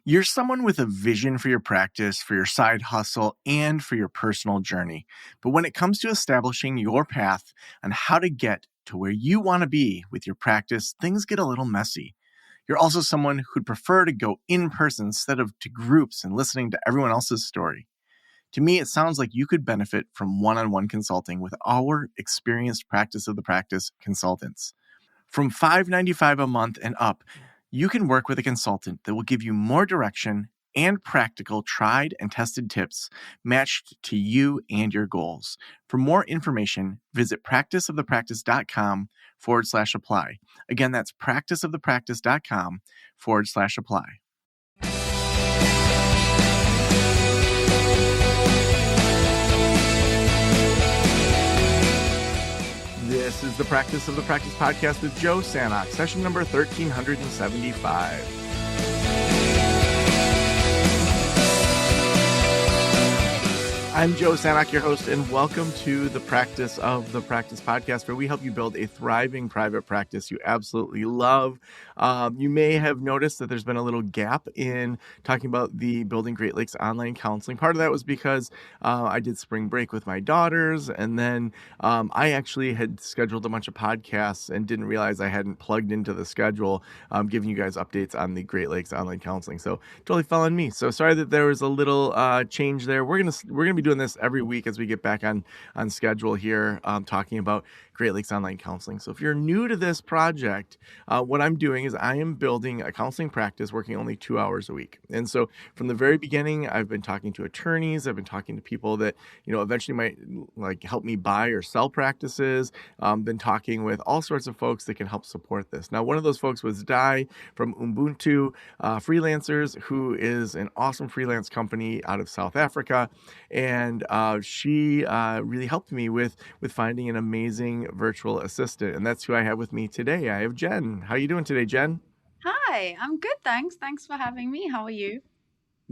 You're someone with a vision for your practice, for your side hustle, and for your personal journey. But when it comes to establishing your path on how to get to where you want to be with your practice, things get a little messy. You're also someone who'd prefer to go in person instead of to groups and listening to everyone else's story. To me, it sounds like you could benefit from one-on-one consulting with our experienced practice of the practice consultants. From $5.95 a month and up, you can work with a consultant that will give you more direction and practical tried and tested tips matched to you and your goals. For more information, visit practiceofthepractice.com/apply. Again, that's practiceofthepractice.com/apply. This is the Practice of the Practice podcast with Joe Sanok, session number 1375. I'm Joe Sanok, your host, and welcome to the Practice of the Practice podcast, where we help you build a thriving private practice you absolutely love. You may have noticed that there's been a little gap in talking about the Building Great Lakes online counseling. Part of that was because I did spring break with my daughters, and then I actually had scheduled a bunch of podcasts and didn't realize I hadn't plugged into the schedule, giving you guys updates on the Great Lakes online counseling. So totally fell on me. So sorry that there was a little change there. We're gonna be doing this every week as we get back on schedule here, talking about Great Lakes Online Counseling. So if you're new to this project, what I'm doing is I am building a counseling practice working only 2 hours a week. And so from the very beginning, I've been talking to attorneys. I've been talking to people that, eventually might like help me buy or sell practices. Been talking with all sorts of folks that can help support this. Now, one of those folks was Di from Ubuntu Freelancers, who is an awesome freelance company out of South Africa. And she really helped me with finding an amazing virtual assistant. And that's who I have with me today. I have Jen. How are you doing today, Jen? Hi, I'm good, thanks. Thanks for having me. How are you?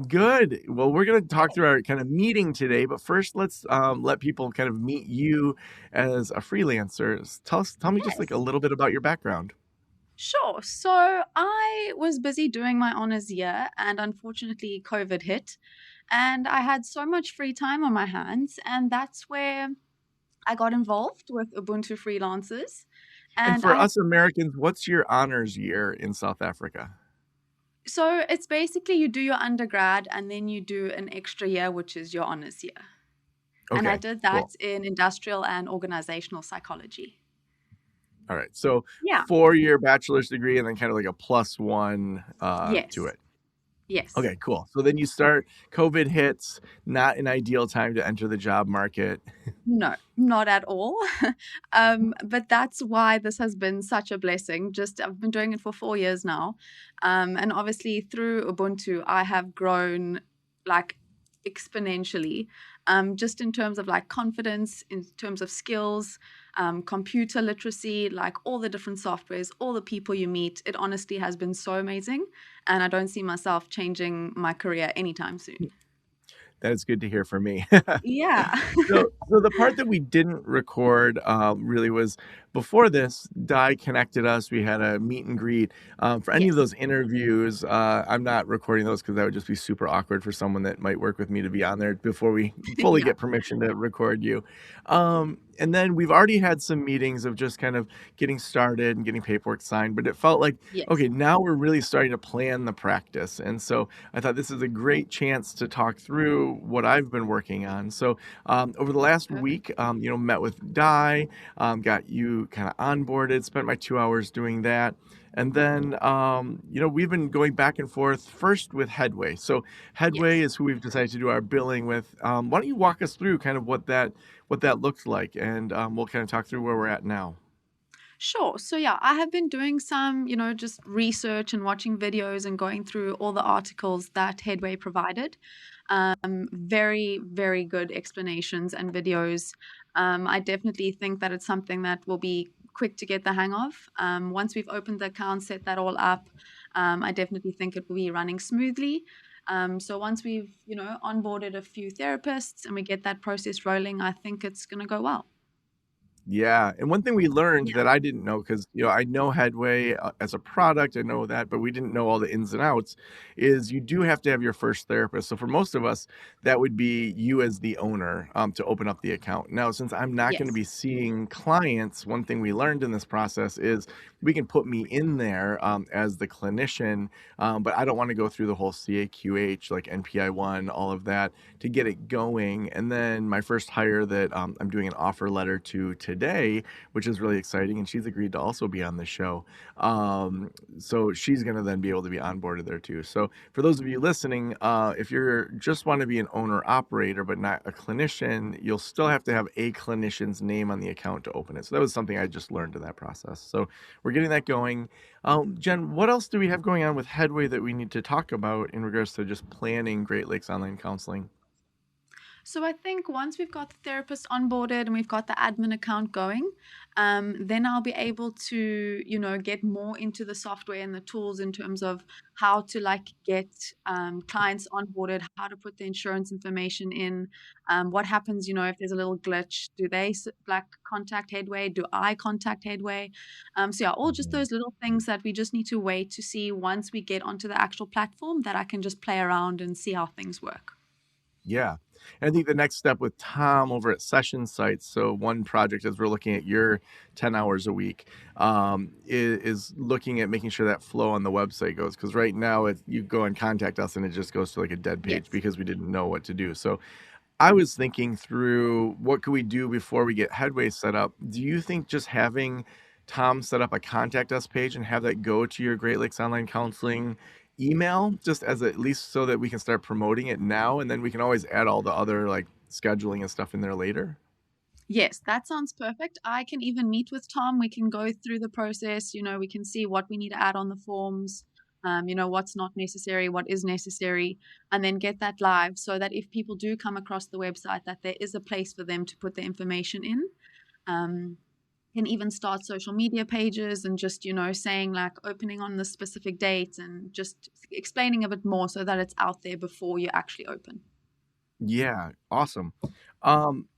Good. Well, we're going to talk through our kind of meeting today, but first let's let people kind of meet you as a freelancer. Tell me just like a Yes. little bit about your background. Sure. So I was busy doing my honors year, and unfortunately, COVID hit, and I had so much free time on my hands, and that's where I got involved with Ubuntu freelancers. And And for I us Americans, what's your honors year in South Africa? so it's basically you do your undergrad and then you do an extra year, which is your honors year. And I Okay, did cool. that in industrial and organizational psychology. All right. So Yeah. 4-year bachelor's degree and then kind of like a +1 to Yes. it. Yes. Okay, cool. So then you start, COVID hits, not an ideal time to enter the job market. No, not at all. But that's why this has been such a blessing. Just I've been doing it for 4 years now. And obviously through Ubuntu, I have grown like exponentially, just in terms of like confidence, in terms of skills, computer literacy, like all the different softwares, all the people you meet. It honestly has been so amazing. And I don't see myself changing my career anytime soon. That is good to hear for me. Yeah. So the part that we didn't record really was before this. Di connected us. We had a meet and greet. For any of Yes. those interviews, I'm not recording those because that would just be super awkward for someone that might work with me to be on there before we fully Yeah. get permission to record you. And then we've already had some meetings of just kind of getting started and getting paperwork signed, but it felt like, Yes. okay, now we're really starting to plan the practice. And so I thought this is a great chance to talk through what I've been working on. So over the last Perfect. week, met with Di, got you kind of onboarded, spent my 2 hours doing that. And then, we've been going back and forth first with Headway. So Headway Yes. is who we've decided to do our billing with. Why don't you walk us through kind of what that looks like, and we'll kind of talk through where we're at now. Sure. So yeah, I have been doing some, just research and watching videos and going through all the articles that Headway provided. Very, very good explanations and videos. I definitely think that it's something that will be quick to get the hang of. Once we've opened the account, set that all up, I definitely think it will be running smoothly. So once we've, onboarded a few therapists and we get that process rolling, I think it's going to go well. Yeah, and one thing we learned Yeah. that I didn't know, because I know Headway as a product, I know that, but we didn't know all the ins and outs. Is you do have to have your first therapist. So for most of us, that would be you as the owner to open up the account. Now, since I'm not going to Yes. be seeing clients, one thing we learned in this process is we can put me in there as the clinician, but I don't want to go through the whole CAQH, like NPI1, all of that to get it going. And then my first hire that I'm doing an offer letter to today, which is really exciting, and she's agreed to also be on the show. So she's going to then be able to be onboarded there too. So for those of you listening, if you're just want to be an owner operator but not a clinician, you'll still have to have a clinician's name on the account to open it. So that was something I just learned in that process. So we're getting that going. Jen, what else do we have going on with Headway that we need to talk about in regards to just planning Great Lakes Online Counseling? So I think once we've got the therapist onboarded and we've got the admin account going, then I'll be able to, get more into the software and the tools in terms of how to like get clients onboarded, how to put the insurance information in, what happens, if there's a little glitch, do they like contact Headway? Do I contact Headway? So yeah, all just Mhm. those little things that we just need to wait to see once we get onto the actual platform that I can just play around and see how things work. Yeah. And I think the next step with Tom over at Session Sites, so one project as we're looking at your 10 hours a week, is looking at making sure that flow on the website goes. Because right now, you go and contact us and it just goes to like a dead page Yes. because we didn't know what to do. So I was thinking through what could we do before we get Headway set up. Do you think just having Tom set up a contact us page and have that go to your Great Lakes Online Counseling email, just as at least so that we can start promoting it now, and then we can always add all the other like scheduling and stuff in there later? Yes, that sounds perfect. I can even meet with Tom. We can go through the process. We can see what we need to add on the forms, what's not necessary, what is necessary, and then get that live so that if people do come across the website, that there is a place for them to put the information in. Um, can even start social media pages and just, saying like opening on the specific date and just explaining a bit more so that it's out there before you actually open. Yeah, awesome.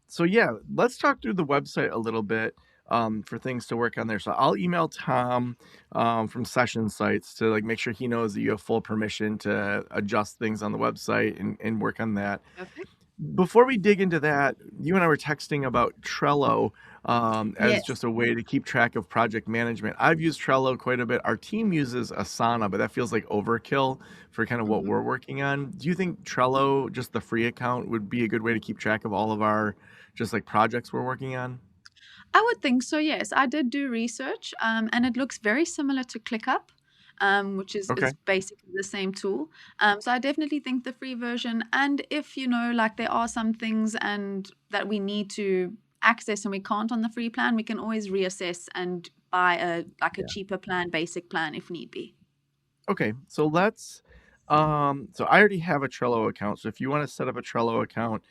So yeah, let's talk through the website a little bit for things to work on there. So I'll email Tom from Session Sites to like make sure he knows that you have full permission to adjust things on the website and work on that. Perfect. Before we dig into that, you and I were texting about Trello as Yes. just a way to keep track of project management. I've used Trello quite a bit. Our team uses Asana, but that feels like overkill for kind of what Mhm. we're working on. Do you think Trello, just the free account, would be a good way to keep track of all of our just like projects we're working on? I would think so, yes. I did do research, and it looks very similar to ClickUp, which is Okay. is basically the same tool. So I definitely think the free version. And if like there are some things and that we need to access and we can't on the free plan, we can always reassess and buy a cheaper plan, basic plan if need be. Okay, so let's so I already have a Trello account. So if you want to set up a Trello account,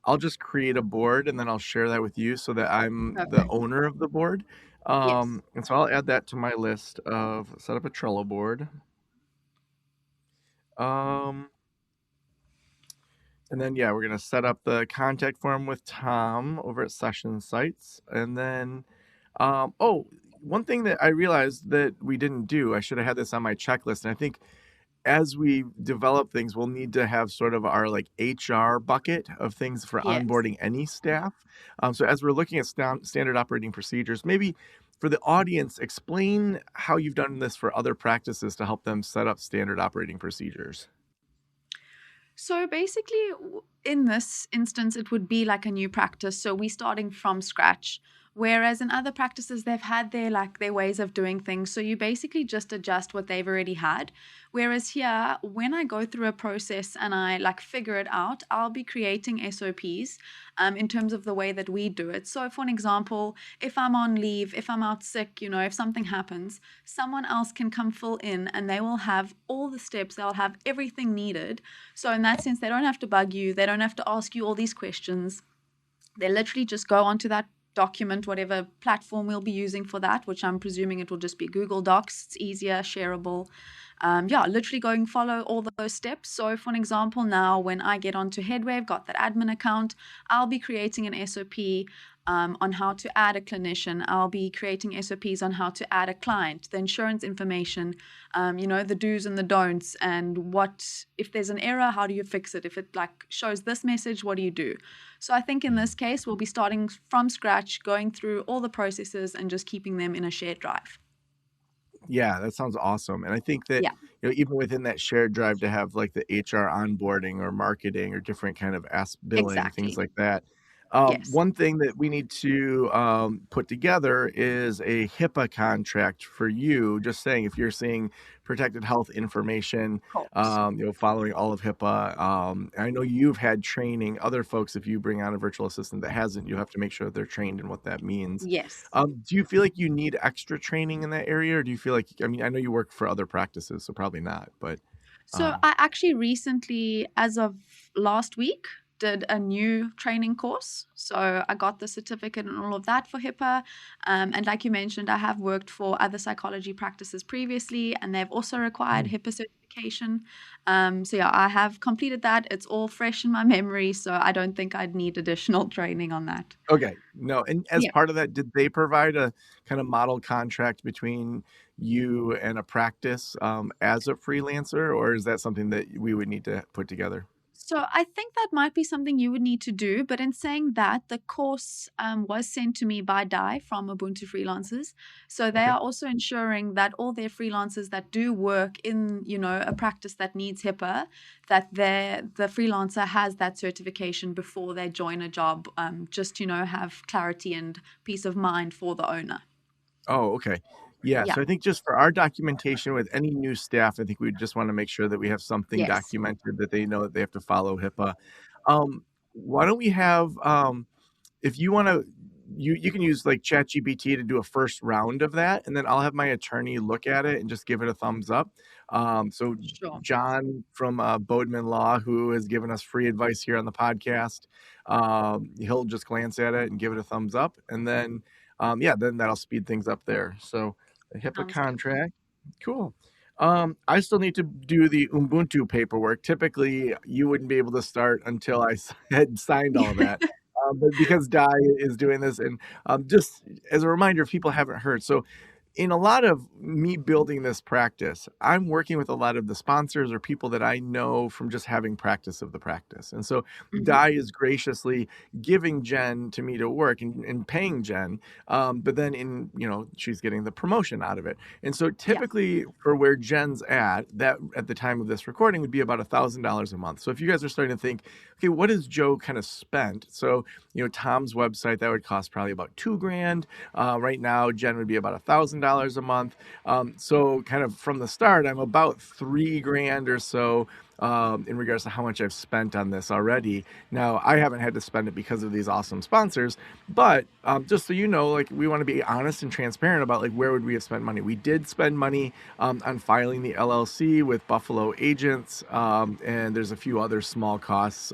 I'll just create a board and then I'll share that with you so that I'm the Perfect. owner of the board. Yes. And so I'll add that to my list of set up a Trello board. Um, and then yeah, we're gonna set up the contact form with Tom over at Session Sites. And then oh, one thing that I realized that we didn't do, I should have had this on my checklist, and I think as we develop things, we'll need to have sort of our like HR bucket of things for Yes. onboarding any staff. So as we're looking at standard operating procedures, maybe for the audience, explain how you've done this for other practices to help them set up standard operating procedures. So basically, in this instance, it would be like a new practice. So we're starting from scratch. Whereas in other practices, they've had their ways of doing things. So you basically just adjust what they've already had. Whereas here, when I go through a process and I like figure it out, I'll be creating SOPs in terms of the way that we do it. So for an example, if I'm on leave, if I'm out sick, if something happens, someone else can come fill in and they will have all the steps, they'll have everything needed. So in that sense, they don't have to bug you. They don't have to ask you all these questions. They literally just go onto that document, whatever platform we'll be using for that, which I'm presuming it will just be Google Docs. It's easier, shareable. Yeah, literally going follow all those steps. So for an example, now when I get onto Headway, I've got that admin account, I'll be creating an SOP. on how to add a clinician. I'll be creating SOPs on how to add a client, the insurance information, the do's and the don'ts, and what if there's an error, how do you fix it? If it like shows this message, what do you do? So I think in this case, we'll be starting from scratch, going through all the processes and just keeping them in a shared drive. Yeah, that sounds awesome. And I think that, Yeah, even within that shared drive to have like the HR onboarding or marketing or different kind of billing, things exactly. like that. Yes, One thing that we need to put together is a HIPAA contract for you. Just saying, if you're seeing protected health information, of course. following all of HIPAA. I know you've had training. Other folks, if you bring on a virtual assistant that hasn't, you have to make sure they're trained in what that means. Yes. Do you feel like you need extra training in that area, or do you feel like, I mean, I know you work for other practices, so probably not, but So I actually recently, as of last week, did a new training course. So I got the certificate and all of that for HIPAA. And like you mentioned, I have worked for other psychology practices previously, and they've also required HIPAA certification. So yeah, I have completed that. It's all fresh in my memory, so I don't think I'd need additional training on that. okay, no. And as Yeah. part of that, did they provide a kind of model contract between you and a practice as a freelancer, or is that something that we would need to put together? So I think that might be something you would need to do. But in saying that, the course was sent to me by Dai from Ubuntu Freelancers. So they Okay. are also ensuring that all their freelancers that do work in, a practice that needs HIPAA, that the freelancer has that certification before they join a job, just have clarity and peace of mind for the owner. Oh, okay. Yeah, Yeah. so I think just for our documentation with any new staff, I think we just want to make sure that we have something Yes. documented that they know that they have to follow HIPAA. Why don't we have if you want to, you can use like ChatGPT to do a first round of that, and then I'll have my attorney look at it and just give it a thumbs up. So Sure. John from Bodeman Law, who has given us free advice here on the podcast, he'll just glance at it and give it a thumbs up, and then yeah, then that'll speed things up there. So the HIPAA Sounds good. contract, cool. I still need to do the Ubuntu paperwork. Typically, you wouldn't be able to start until I had signed all that. But because Di is doing this, and just as a reminder, if people haven't heard, so in a lot of me building this practice, I'm working with a lot of the sponsors or people that I know from just having practice of the practice. And so Hmm. Di is graciously giving Jen to me to work and paying Jen. But then she's getting the promotion out of it. And so Yeah. typically for where Jen's that at the time of this recording would be about $1,000 a month. So if you guys are starting to think, okay, what has Joe kind of spent? So, Tom's website, that would cost probably about 2 grand. Right now, Jen would be about $1,000 a month. So kind of from the start, I'm about 3 grand or so in regards to how much I've spent on this already. Now, I haven't had to spend it because of these awesome sponsors, but just so you know, like we want to be honest and transparent about like where would we have spent money. We did spend money on filing the LLC with Buffalo agents, and there's a few other small costs.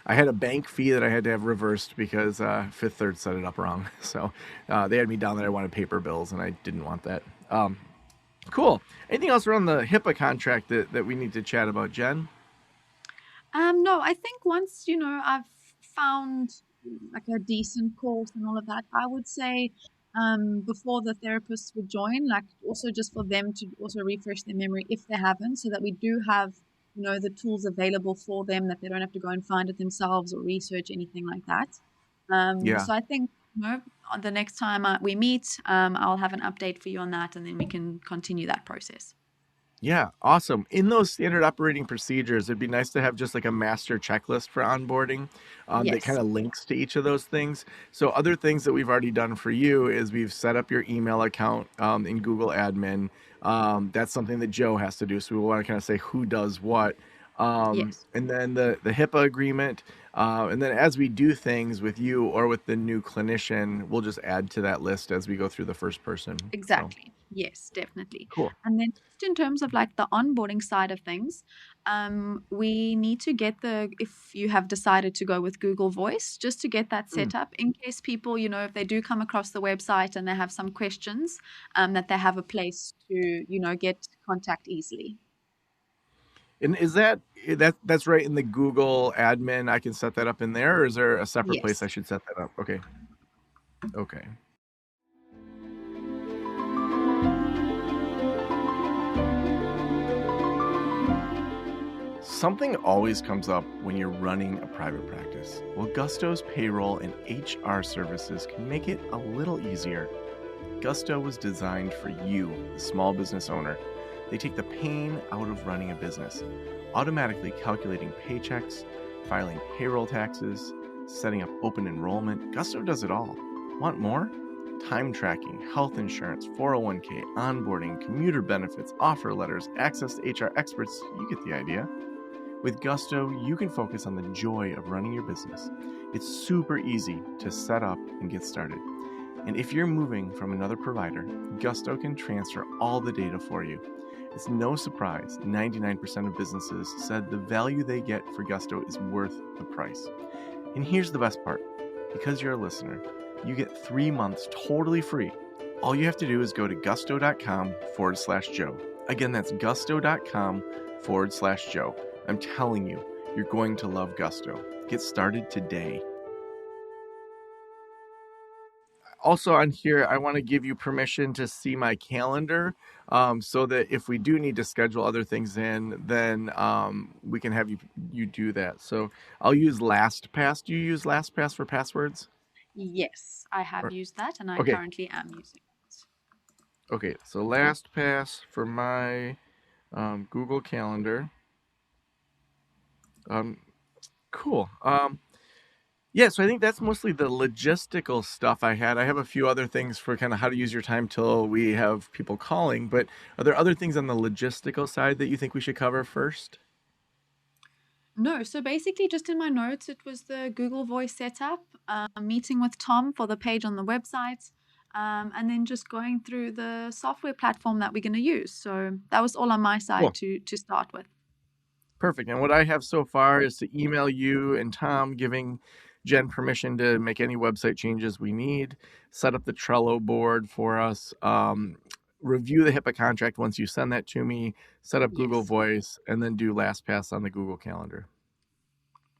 I had a bank fee that I had to have reversed because Fifth Third set it up wrong. So they had me down that I wanted paper bills, and I didn't want that. Cool. Anything else around the HIPAA contract that we need to chat about, Jen? No, I think once, I've found like a decent course and all of that, I would say before the therapists would join, like also just for them to also refresh their memory if they haven't, so that we do have, the tools available for them that they don't have to go and find it themselves or research anything like that. Yeah. So I think, on the next time we meet, I'll have an update for you on that and then we can continue that process. Yeah, awesome. In those standard operating procedures, it'd be nice to have just like a master checklist for onboarding that kind Yes. of links to each of those things. So, other things that we've already done for you is we've set up your email account in Google Admin. That's something that Joe has to do. So, we want to kind of say who does what. Yes. And then the HIPAA agreement. And then as we do things with you or with the new clinician, we'll just add to that list as we go through the first person. So, Exactly. Yes, definitely. cool. And then just in terms of like the onboarding side of things, we need to get if you have decided to go with Google Voice, just to get that Hmm. set up in case people, if they do come across the website and they have some questions, that they have a place to, get contact easily. And is that's right in the Google admin? I can set that up in there, or is there a separate place I Yes. should set that up? Okay. Okay. Something always comes up when you're running a private practice. Well, Gusto's payroll and HR services can make it a little easier. Gusto was designed for you, the small business owner. They take the pain out of running a business, automatically calculating paychecks, filing payroll taxes, setting up open enrollment. Gusto does it all. Want more? Time tracking, health insurance, 401k, onboarding, commuter benefits, offer letters, access to HR experts. You get the idea. With Gusto, you can focus on the joy of running your business. It's super easy to set up and get started. And if you're moving from another provider, Gusto can transfer all the data for you. It's no surprise 99% of businesses said the value they get for Gusto is worth the price. And here's the best part. Because you're a listener, you get 3 months totally free. All you have to do is go to gusto.com/Joe. Again, that's gusto.com/Joe. I'm telling you, you're going to love Gusto. Get started today. Also on here, I want to give you permission to see my calendar, so that if we do need to schedule other things in, then we can have you do that. So I'll use LastPass. Do you use LastPass for passwords? Yes, I have used that, and I Okay. currently am using it. Okay. So LastPass for my Google Calendar. Cool. Yeah, so I think that's mostly the logistical stuff I had. I have a few other things for kind of how to use your time till we have people calling, but are there other things on the logistical side that you think we should cover first? No, so basically, just in my notes, it was the Google Voice setup, meeting with Tom for the page on the website, and then just going through the software platform that we're going to use. So that was all on my side Cool. to start with. Perfect. And what I have so far is to email you and Tom, giving Jen permission to make any website changes we need, set up the Trello board for us, review the HIPAA contract once you send that to me, set up Google Yes, Voice, and then do LastPass on the Google Calendar.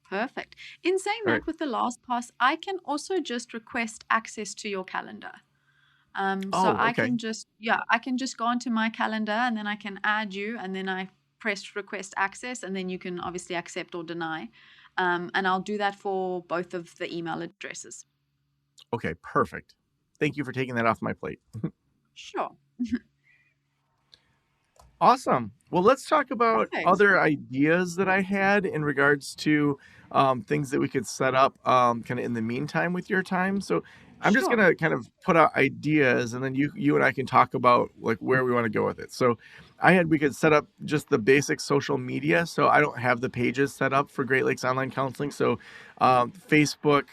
perfect. In saying All right. that, with the LastPass, I can also just request access to your calendar. So Oh, I okay. can just, yeah, I can just go onto my calendar and then I can add you and then I press request access and then you can obviously accept or deny. And I'll do that for both of the email addresses. Okay, perfect. Thank you for taking that off my plate. Sure. Awesome. Well, let's talk about Perfect. other ideas that I had in regards to things that we could set up kind of in the meantime with your time. So I'm just Sure. gonna kind of put out ideas, and then you and I can talk about like where we want to go with it. So we could set up just the basic social media. So I don't have the pages set up for Great Lakes Online Counseling. So Facebook,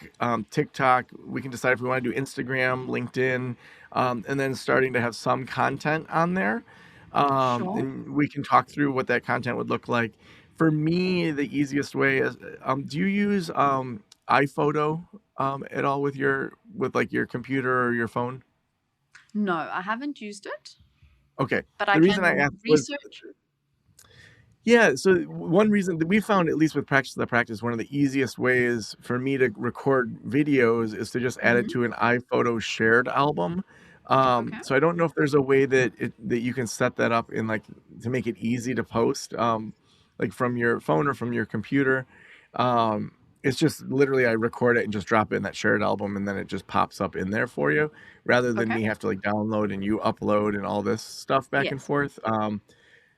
TikTok. We can decide if we want to do Instagram, LinkedIn, and then starting to have some content on there. Sure. And we can talk through what that content would look like. For me, the easiest way is, do you use iPhoto at all with like your computer or your phone? No, I haven't used it, Okay. but I The reason I can asked was, research. yeah, so one reason that we found, at least with Practice the Practice, one of the easiest ways for me to record videos is to just add it Hmm. to an iPhoto shared album. Okay. So I don't know if there's a way that you can set that up in like to make it easy to post, like from your phone or from your computer. Um, it's just literally I record it and just drop it in that shared album, and then it just pops up in there for you, rather than Okay. me have to like download and you upload and all this stuff back and Yes. forth.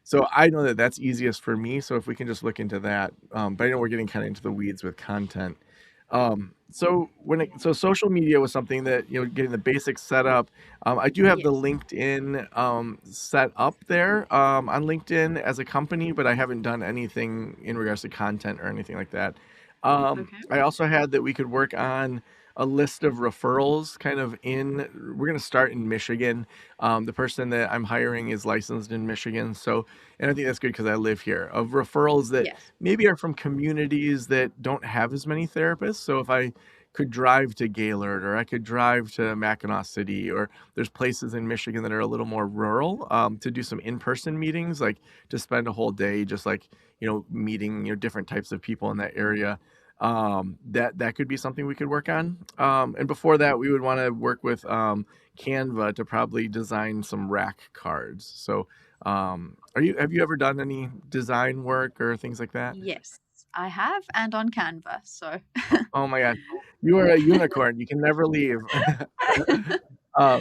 So I know that that's easiest for me. So if we can just look into that, but I know we're getting kind of into the weeds with content. So social media was something that getting the basics set up. I do have the Yes. LinkedIn set up there on LinkedIn as a company, but I haven't done anything in regards to content or anything like that. Okay. I also had that we could work on a list of referrals kind of in we're going to start in Michigan. The person that I'm hiring is licensed in Michigan, so and I think that's good because I live here, of referrals that Yes. maybe are from communities that don't have as many therapists. So if I could drive to Gaylord, or I could drive to Mackinac City, or there's places in Michigan that are a little more rural, to do some in-person meetings, like to spend a whole day just like meeting different types of people in that area. that could be something we could work on. And before that, we would want to work with Canva to probably design some rack cards. So, have you ever done any design work or things like that? Yes, I have, and on Canva. So Oh my gosh, you are a unicorn. You can never leave. Uh,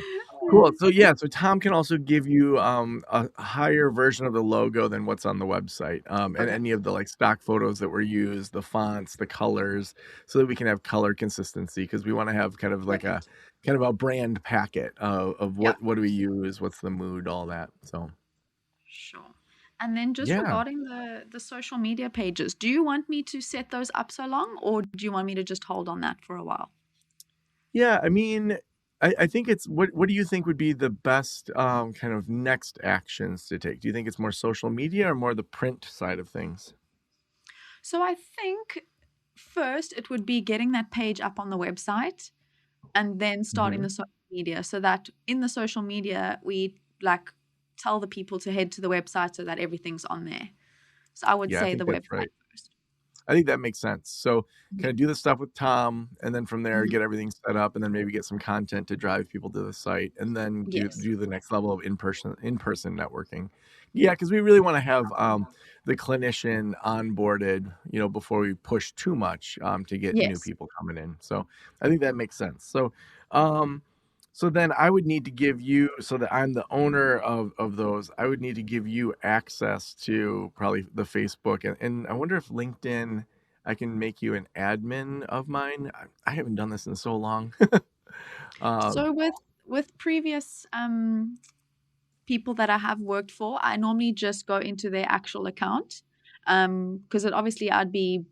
cool. So yeah, so Tom can also give you a higher version of the logo than what's on the website, and okay. any of the like stock photos that were used, the fonts, the colors, so that we can have color consistency because we want to have Perfect. kind of a brand packet of Yeah, what do we use, what's the mood, all that. So sure. And then just yeah. regarding the social media pages, do you want me to set those up so long, or do you want me to just hold on that for a while? Yeah, I mean, I think it's what do you think would be the best kind of next actions to take? Do you think it's more social media or more the print side of things? So I think first it would be getting that page up on the website and then starting Hmm. the social media so that in the social media we like tell the people to head to the website so that everything's on there. So I would Yeah, I say think the that's website right. first. I think that makes sense. So Mhm. kind of do the stuff with Tom, and then from there Mhm. get everything set up, and then maybe get some content to drive people to the site, and then Yes. do the next level of in person networking. Yeah, because we really want to have the clinician onboarded, before we push too much to get new Yes. people coming in. So I think that makes sense. Um, so then I would need to give you, so that I'm the owner of those, I would need to give you access to probably the Facebook. And I wonder if LinkedIn, I can make you an admin of mine. I haven't done this in so long. um, So with previous people that I have worked for, I normally just go into their actual account because it obviously I'd be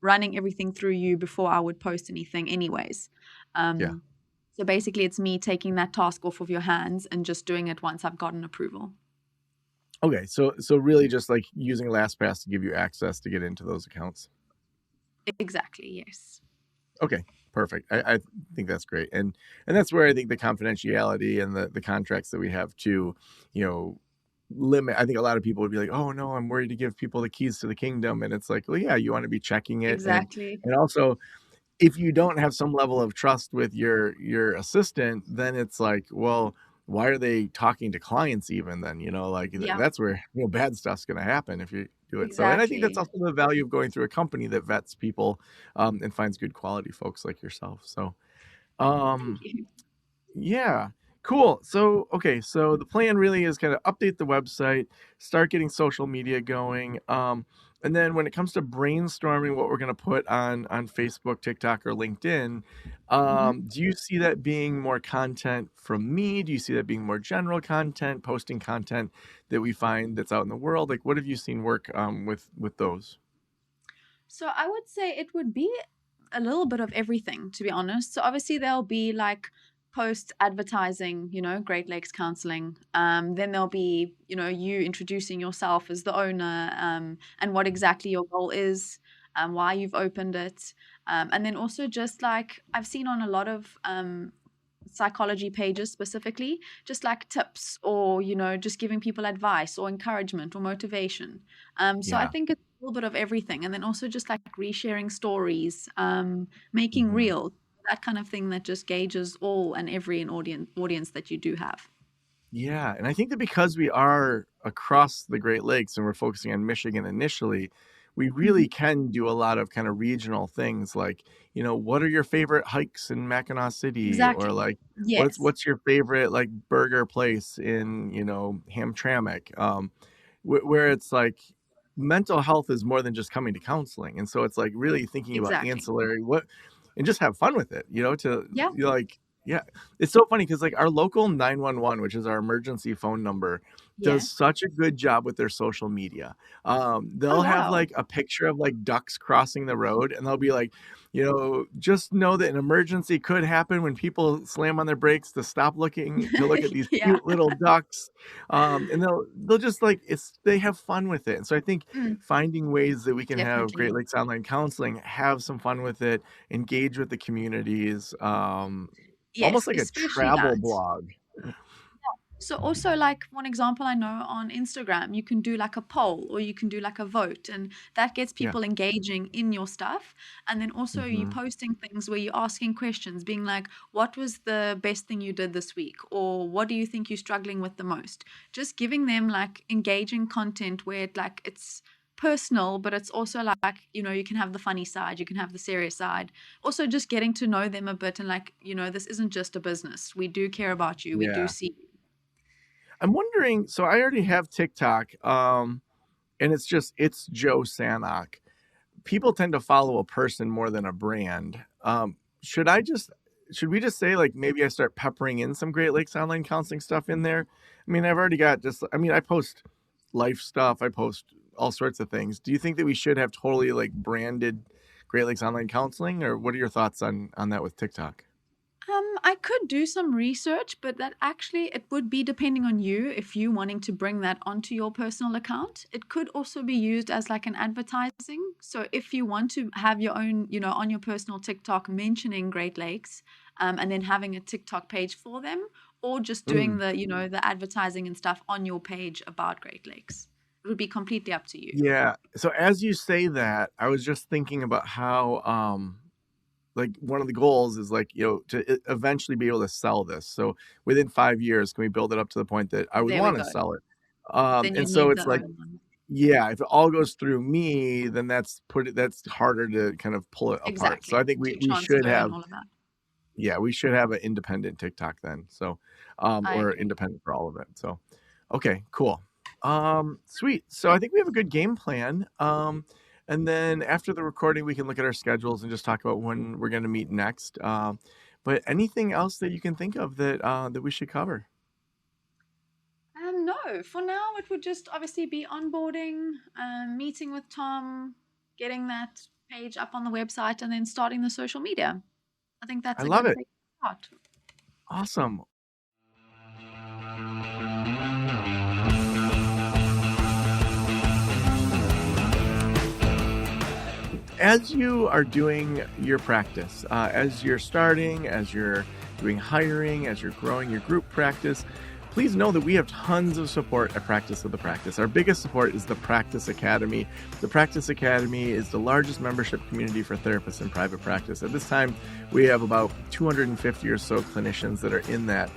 running everything through you before I would post anything, anyways. yeah. Um, so basically, it's me taking that task off of your hands and just doing it once I've gotten approval. Okay. So really just like using LastPass to give you access to get into those accounts. Exactly, yes. Okay, perfect. I think that's great, and that's where I think the confidentiality and the contracts that we have to, you know, limit. I think a lot of people would be like, "Oh no, I'm worried to give people the keys to the kingdom," and it's like, well, yeah, you want to be checking it, Exactly. and also if you don't have some level of trust with your assistant, then it's like, well, why are they talking to clients even then? Like Yeah, that's where bad stuff's going to happen if you do it. So, and I think that's exactly. also the value of going through a company that vets people and finds good quality folks like yourself. So, Thank um, you. yeah. Cool. So, okay. So the plan really is kind of update the website, start getting social media going. And then when it comes to brainstorming what we're going to put on Facebook, TikTok, or LinkedIn, Mhm. do you see that being more content from me? Do you see that being more general content, posting content that we find that's out in the world? Like, what have you seen work with those? So I would say it would be a little bit of everything, to be honest. So obviously there'll be like post advertising, Great Lakes Counseling. Then there'll be, you introducing yourself as the owner, and what exactly your goal is, why you've opened it. And then also just like I've seen on a lot of psychology pages specifically, just like tips or, just giving people advice or encouragement or motivation. So I Yeah. think it's a little bit of everything. And then also just like resharing stories, making Mhm. real, that kind of thing that just gauges all and every audience that you do have. Yeah, and I think that because we are across the Great Lakes and we're focusing on Michigan initially, we really Mhm. can do a lot of kind of regional things like, what are your favorite hikes in Mackinac City? Or Exactly. like, Yes. what's your favorite like burger place in, Hamtramck? Where it's like mental health is more than just coming to counseling. And so it's like really thinking about Exactly. ancillary and just have fun with it, Yeah. like, yeah, it's so funny because like our local 911, which is our emergency phone number, Yeah. does such a good job with their social media. Oh, They'll have wow. like a picture of like ducks crossing the road, and they'll be like, just know that an emergency could happen when people slam on their brakes to stop looking to look at these Yeah, cute little ducks. And they'll just like they have fun with it. And so I think mm, finding ways that we can have Great definitely. Lakes Online Counseling, have some fun with it, engage with the communities, almost Yes, like a especially travel that. blog. So also, like, one example I know on Instagram, you can do like a poll or you can do like a vote, and that gets Yeah. people engaging in your stuff. And then also you Hmm. posting things where you're asking questions, being like, what was the best thing you did this week? Or what do you think you're struggling with the most? Just giving them like engaging content where it's personal, but it's also like, you can have the funny side, you can have the serious side. Also just getting to know them a bit, and like, this isn't just a business. We do care about you. We do Yeah. see you. I'm wondering, so I already have TikTok, and it's Joe Sanok. People tend to follow a person more than a brand. Should I just should we just say, like, maybe I start peppering in some Great Lakes online counseling stuff in there? I mean, I've already got I post life stuff, I post all sorts of things. Do you think that we should have totally like branded Great Lakes online counseling, or what are your thoughts on that with TikTok? I could do some research, but that actually it would be depending on you if you wanting to bring that onto your personal account. It could also be used as like an advertising. So if you want to have your own, on your personal TikTok mentioning Great Lakes, and then having a TikTok page for them, or just doing Mm, the advertising and stuff on your page about Great Lakes. It would be completely up to you. yeah. So as you say that, I was just thinking about how like one of the goals is, like, to eventually be able to sell this. So within 5 years, can we build it up to the point that I would There we want to go. sell it? Then you And so need it's the like, own one. yeah, if it all goes through me, then that's harder to kind of pull it apart. So I Exactly. think To we should transfer and have, all of that. yeah, we should have an independent TikTok then. So, I or agree. independent for all of it. So, okay, cool. Sweet. So I think we have a good game plan. And then after the recording, we can look at our schedules and just talk about when we're going to meet next. But anything else that you can think of that we should cover? No, for now it would just obviously be onboarding, meeting with Tom, getting that page up on the website, and then starting the social media. I think I that's a love good it. place to start. Awesome. As you are doing your practice, as you're starting, as you're doing hiring, as you're growing your group practice, please know that we have tons of support at Practice of the Practice. Our biggest support is the Practice Academy. The Practice Academy is the largest membership community for therapists in private practice. At this time, we have about 250 or so clinicians that are in the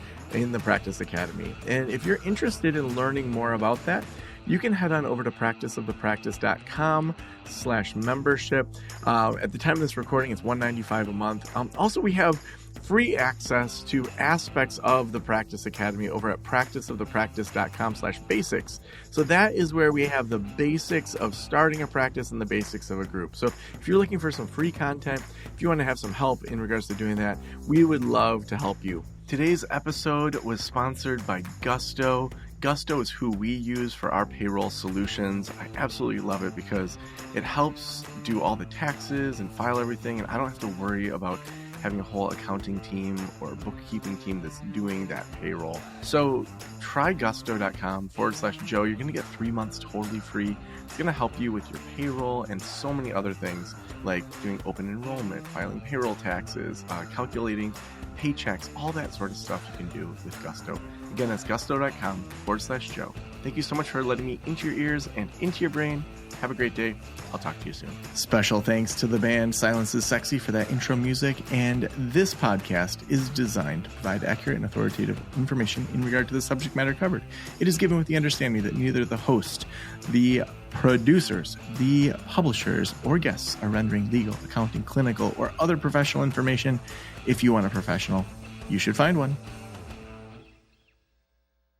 Practice Academy. And if you're interested in learning more about that, you can head on over to practiceofthepractice.com/membership. At the time of this recording, it's $195 a month. Also, we have free access to aspects of the Practice Academy over at practiceofthepractice.com/basics. So that is where we have the basics of starting a practice and the basics of a group. So if you're looking for some free content, if you want to have some help in regards to doing that, we would love to help you. Today's episode was sponsored by Gusto. Gusto is who we use for our payroll solutions. I absolutely love it because it helps do all the taxes and file everything, and I don't have to worry about having a whole accounting team or bookkeeping team that's doing that payroll. So try gusto.com/Joe. You're going to get 3 months totally free. It's going to help you with your payroll and so many other things, like doing open enrollment, filing payroll taxes, calculating paychecks, all that sort of stuff you can do with Gusto. Again, that's gusto.com/Joe. Thank you so much for letting me into your ears and into your brain. Have a great day. I'll talk to you soon. Special thanks to the band Silence is Sexy for that intro music. And this podcast is designed to provide accurate and authoritative information in regard to the subject matter covered. It is given with the understanding that neither the host, the producers, the publishers, or guests are rendering legal, accounting, clinical, or other professional information. If you want a professional, you should find one.